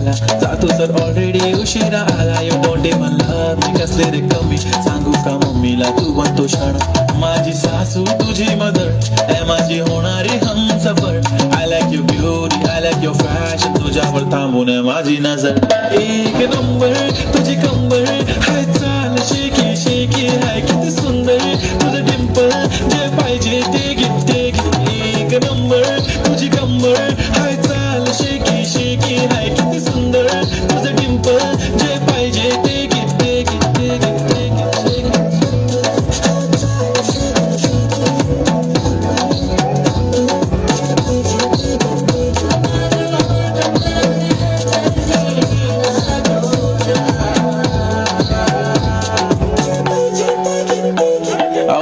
झाला जातो तर ऑलरेडी उशिरा आला. यू डोंट इवन लव्ह मी कसले रे कमी सांगू का मम्मीला तू बनतो क्षण. माझी सासू तुझी मदर ए माझी होणारी Humsafar. I like you beauty I like your fashion तुझ्यावर थांबून आहे माझी नजर. एक नंबर तुझी कंबर हाय चाल शेकी शेकी हाय किती सुंदर तुझं डिंपल जे पाहिजे ते घे ते घे. एक नंबर तुझी कंबर हाय चाल शेकी शेकी हाय किती सुंदर तुझं डिंपल जे पाहिजे ते घे ते घे ते घे ते घे.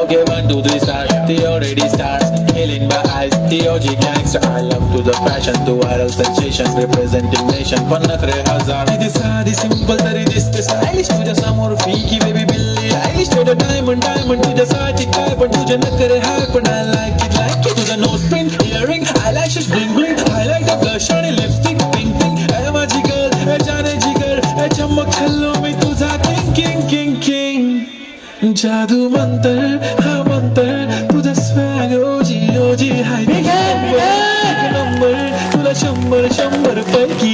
Okay, 1, 2, 3 start. The already starts killing my eyes. The OG gangster. I love to the fashion, to viral sensation, representing nation. पण नखरे हजार. किती साधी simple तरी दिसते stylish. तुझ्या समोर फिकी baby बिल्ली आयलिश. तुझं diamond diamond तुझ्यासाठी काय पण तुझे नखरे हाय पण I like it like it. तुझं nose pin, earring, eyelashes, bling bling, highlighter, blush आणि lipstick, pink pink. ए माझी girl, ए जाने जिगर, ए चमक छल्लो मी तुझा king king king king. जादू मंतर हा मंतर तुझा स्वॅग ओजी ओजी हाय. एक नंबर तुला 100 100 पैकी